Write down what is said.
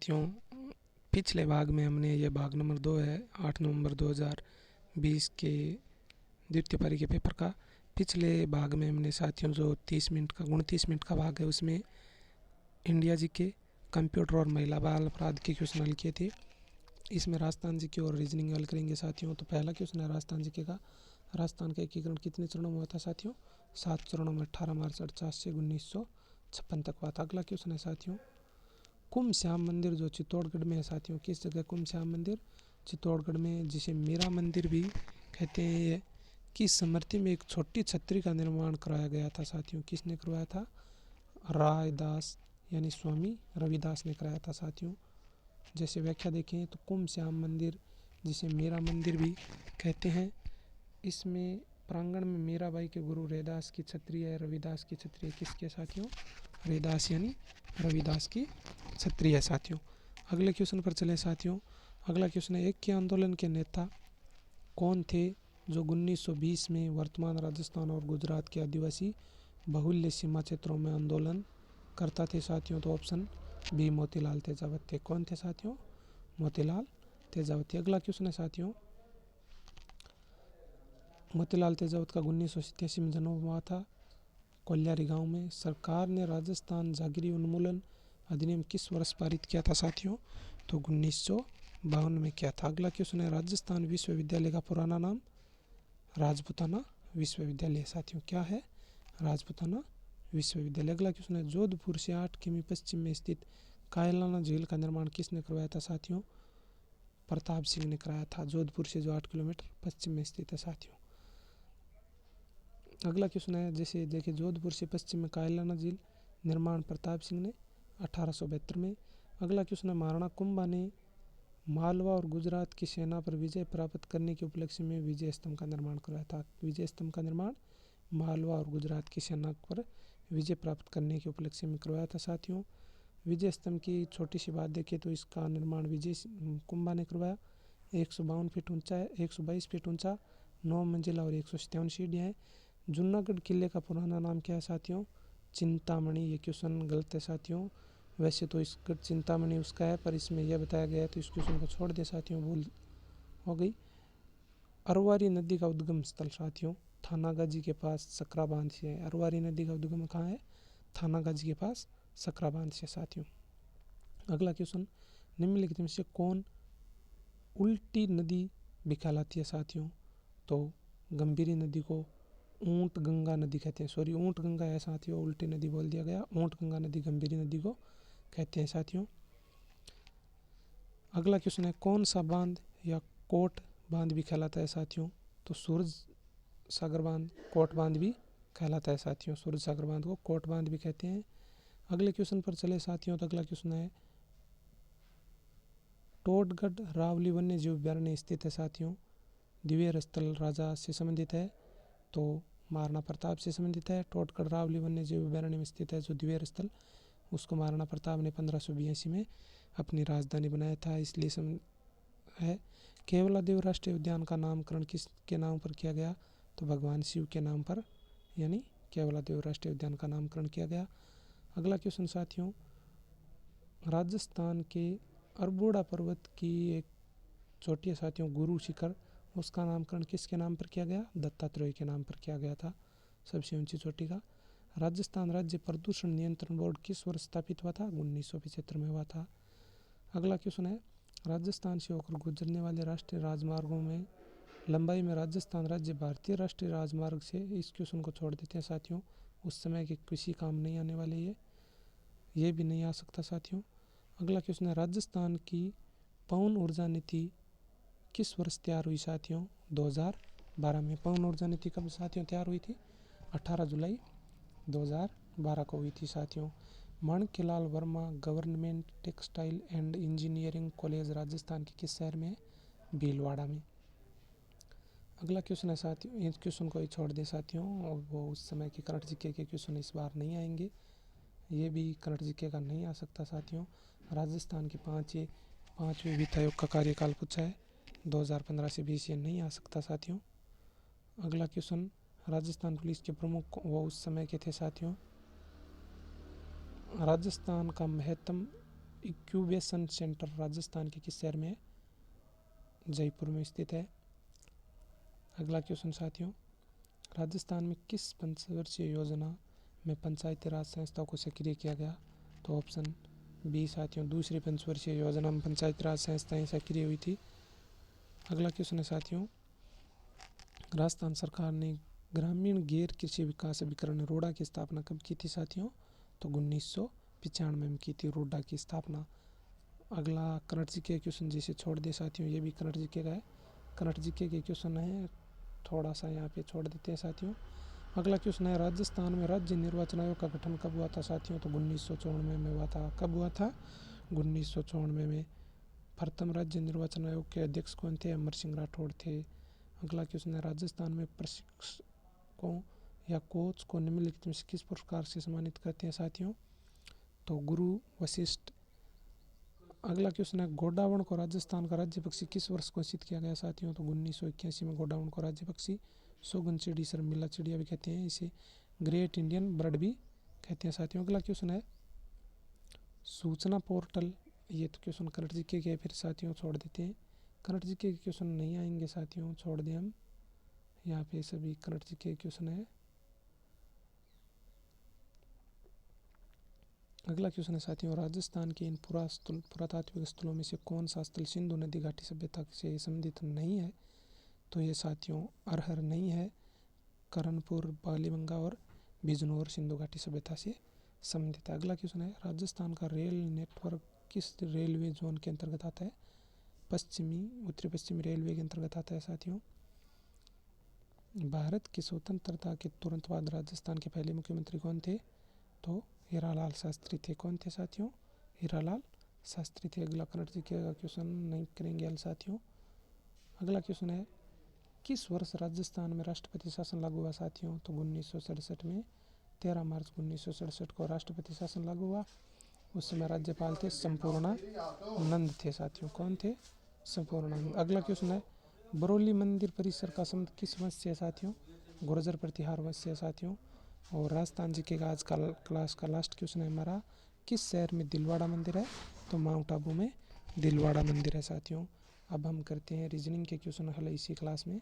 साथियों, पिछले भाग में हमने ये भाग नंबर 2 है 8 नवंबर 2020 के द्वितीय पारी के पेपर का। पिछले भाग में हमने साथियों जो 30 मिनट का 29 मिनट का भाग है उसमें इंडिया जी के कंप्यूटर और महिला बाल अपराध के क्वेश्चन हल किए थे। इसमें राजस्थान जी की और रीजनिंग हल करेंगे साथियों। तो पहला क्वेश्चन है राजस्थान जी के का, राजस्थान का एकीकरण कितने चरणों में हुआ था साथियों? 7 चरणों में 18 मार्च 48 से 1956 तक हुआ था। अगला क्वेश्चन है साथियों, कुम श्याम मंदिर जो चित्तौड़गढ़ में है साथियों, किस जगह कुम श्याम मंदिर? चित्तौड़गढ़ में, जिसे मीरा मंदिर भी कहते हैं। ये किस स्मृति में एक छोटी छतरी का निर्माण कराया गया था साथियों? किसने करवाया था? रायदास यानी स्वामी रविदास ने कराया था साथियों। जैसे व्याख्या देखें तो कुम श्याम मंदिर, जिसे मीरा मंदिर भी कहते हैं, इसमें प्रांगण में मीराबाई के गुरु रैदास की छतरी है। रविदास की छतरी है किसके साथियों? रैदास यानी रविदास की छतरी है साथियों। अगले क्वेश्चन पर चले साथियों। अगला क्वेश्चन है, एक के आंदोलन के नेता कौन थे जो 1920 में वर्तमान राजस्थान और गुजरात के आदिवासी बहुल्य सीमा क्षेत्रों में आंदोलन करता थे साथियों? तो ऑप्शन बी मोतीलाल तेजावत थे। कौन थे साथियों? मोतीलाल तेजावत। अगला क्वेश्चन है साथियों, मोतीलाल तेजावत का 1987 में जन्म हुआ था कोल्यारी गांव में। सरकार ने राजस्थान जागीरी उन्मूलन अधिनियम किस वर्ष पारित किया था साथियों? तो 1952 में किया था। अगला क्वेश्चन है, राजस्थान विश्वविद्यालय का पुराना नाम राजपूताना विश्वविद्यालय साथियों। क्या है? राजपूताना विश्वविद्यालय। अगला क्वेश्चन है, जोधपुर से 8 किमी पश्चिम में स्थित कायलाना झील का निर्माण किसने करवाया था साथियों? प्रताप सिंह ने कराया था। जोधपुर से जो 8 किलोमीटर पश्चिम में स्थित है साथियों। अगला क्वेश्चन है, जैसे देखिए, जोधपुर से पश्चिम में कायलाना झील निर्माण प्रताप सिंह ने 1872 में। अगला क्वेश्चन है, महाराणा कुंभा ने मालवा और गुजरात की सेना पर विजय प्राप्त करने के उपलक्ष्य में विजय स्तंभ का निर्माण करवाया था। विजय स्तंभ का निर्माण मालवा और गुजरात की सेना पर विजय प्राप्त करने के उपलक्ष्य में करवाया था साथियों। विजय स्तंभ की छोटी सी बात देखें तो इसका निर्माण विजय कुंभा ने करवाया। 152 फीट ऊंचा है, 122 फीट ऊंचा, 9 मंजिला और 157 सीढ़ियाँ हैं। जूनागढ़ किले का पुराना नाम क्या है साथियों? चिंतामणि। ये क्वेश्चन गलत है साथियों। वैसे तो इसका चिंतामणि उसका है, पर इसमें यह बताया गया है तो इस क्वेश्चन को छोड़ दे साथियों, भूल हो गई। अरवारी नदी का उद्गम स्थल साथियों, थानागाजी के पास सकरा बांध से है। अरवारी नदी का उद्गम कहाँ है? थानागाजी के पास सकरा बांध से साथियों। अगला क्वेश्चन, निम्नलिखित में से कौन उल्टी नदी भी कहलाती है साथियों? तो गंभीरी नदी को ऊंट गंगा नदी कहते हैं। सॉरी, ऊंट गंगा है साथियों, उल्टी नदी बोल दिया गया। ऊंट गंगा नदी गंभीरी नदी को कहते हैं साथियों। अगला क्वेश्चन है, कौन सा बांध या कोट बांध भी कहलाता है साथियों? तो सूरज सागर बांध कोट बांध भी कहलाता है साथियों। सूरज सागर बांध को कोट बांध भी कहते हैं। अगले क्वेश्चन पर चले साथियों। तो अगला क्वेश्चन है, टोडगढ़ रावली वन्य जीव अभ्यारण्य स्थित है साथियों। दिव्य स्थल राजा से संबंधित है तो महाराणा प्रताप से संबंधित है। टोडगढ़ रावली वन्य जीव अभ्यारण्य में स्थित है जो दिव्य स्थल, उसको महाराणा प्रताप ने 1582 में अपनी राजधानी बनाया था, इसलिए है। केवलादेव राष्ट्रीय उद्यान का नामकरण किसके नाम पर किया गया? तो भगवान शिव के नाम पर, यानी केवलादेव राष्ट्रीय उद्यान का नामकरण किया गया। अगला क्वेश्चन साथियों, राजस्थान के अरबोड़ा पर्वत की एक चोटी है साथियों, गुरु शिखर, उसका नामकरण किसके नाम पर किया गया? दत्तात्रेय के नाम पर किया गया था, सबसे ऊंची चोटी का। राजस्थान राज्य प्रदूषण नियंत्रण बोर्ड किस वर्ष स्थापित हुआ था? 1975 में हुआ था। अगला क्वेश्चन है, राजस्थान से होकर गुजरने वाले राष्ट्रीय राजमार्गों में लंबाई में राजस्थान राज्य भारतीय राष्ट्रीय राजमार्ग से, इस क्वेश्चन को छोड़ देते हैं साथियों, उस समय के किसी काम नहीं आने वाले, ये भी नहीं आ सकता साथियों। अगला क्वेश्चन है, राजस्थान की पवन ऊर्जा नीति किस वर्ष तैयार हुई साथियों? 2012 में। पवन ऊर्जा नीति कब साथियों तैयार हुई थी? 18 जुलाई 2012 को हुई थी साथियों। Manikyalal Verma government textile and engineering college Rajasthan के किस शहर में है? भीलवाड़ा में। अगला क्वेश्चन है साथियों, इस क्वेश्चन को ही छोड़ दे साथियों, और वो उस समय के करंट जीके के क्वेश्चन इस बार नहीं आएंगे, ये भी करंट जीके का नहीं आ सकता साथियों। राजस्थान के पाँचवें वित्त आयोग का कार्यकाल पूछा है 2015 से 20, ये नहीं आ सकता साथियों। अगला क्वेश्चन, राजस्थान पुलिस के प्रमुख वो उस समय के थे साथियों। राजस्थान का महत्तम इंक्यूबेशन सेंटर राजस्थान के किस शहर में है? जयपुर में स्थित है। अगला क्वेश्चन साथियों, राजस्थान में किस पंचवर्षीय योजना में पंचायती राज संस्थाओं को सक्रिय किया गया? तो ऑप्शन बी साथियों, दूसरी पंचवर्षीय योजना में पंचायती राज संस्थाएं सक्रिय हुई थी। अगला क्वेश्चन है साथियों, राजस्थान सरकार ने ग्रामीण गैर कृषि विकास अभिकरण रोडा की स्थापना कब की थी साथियों? तो 1995 में की थी रोडा की स्थापना। अगला करंट जीके क्वेश्चन जिसे छोड़ दे साथियों, ये भी करंट जीके का है। करंट जीके के क्वेश्चन है, थोड़ा सा यहाँ पे छोड़ देते हैं साथियों। अगला क्वेश्चन है, राजस्थान में राज्य निर्वाचन आयोग का गठन कब हुआ था साथियों? तो 1994 में हुआ था। कब हुआ था? 1994 में। प्रथम राज्य निर्वाचन आयोग के अध्यक्ष कौन थे? अमर सिंह राठौड़ थे। अगला क्वेश्चन है, राजस्थान में प्रशिक्षकों या कोच को निम्नलिखित में से किस प्रकार से सम्मानित करते हैं साथियों? तो गुरु वशिष्ठ। अगला क्वेश्चन है, गोडावण को राजस्थान का राज्य पक्षी किस वर्ष घोषित किया गया साथियों? तो 1981 में गोडावण को राज्य पक्षी, शोगन चिड़ी, शर्मिला चिड़िया भी कहते हैं, इसे ग्रेट इंडियन बर्ड भी कहते हैं साथियों। अगला क्वेश्चन है, सूचना पोर्टल, ये तो क्वेश्चन करंट जीके के फिर साथियों छोड़ देते हैं। करंट जीके के क्वेश्चन नहीं आएंगे साथियों, छोड़ दें हम। यहाँ पे सभी करंट जीके क्वेश्चन है। अगला क्वेश्चन है साथियों, राजस्थान के इन पुरातात्विक स्थलों में से कौन सा स्थल सिंधु नदी घाटी सभ्यता से संबंधित नहीं है? तो ये साथियों अरहर नहीं है, करणपुर, बालीबंगा और बिजनौर सिंधु घाटी सभ्यता से संबंधित है। अगला क्वेश्चन है, राजस्थान का रेल नेटवर्क किस रेलवे जोन के अंतर्गत आता है? उत्तरी पश्चिमी रेलवे के अंतर्गत आता है साथियों। भारत की स्वतंत्रता के तुरंत बाद राजस्थान के पहले मुख्यमंत्री कौन थे? तो हीरालाल शास्त्री थे। कौन थे साथियों? हीरालाल शास्त्री थे। अगला करंट जीके का क्वेश्चन नहीं करेंगे हल साथियों। अगला क्वेश्चन है, किस वर्ष राजस्थान में राष्ट्रपति शासन लागू हुआ साथियों? तो 1967 में। 13 मार्च 1967 को राष्ट्रपति शासन लागू हुआ। उस समय राज्यपाल थे संपूर्णानंद थे साथियों। कौन थे? संपूर्णानंद। अगला क्वेश्चन है, बरौली मंदिर परिसर का संबंध किस वंश से है साथियों? गुर्जर प्रतिहार वंश से है साथियों। और राजस्थान जी के आज का क्लास का लास्ट क्वेश्चन है हमारा, किस शहर में दिलवाड़ा मंदिर है? तो माउंट आबू में दिलवाड़ा मंदिर है साथियों। अब हम करते हैं रीजनिंग के क्वेश्चन हल इसी क्लास में।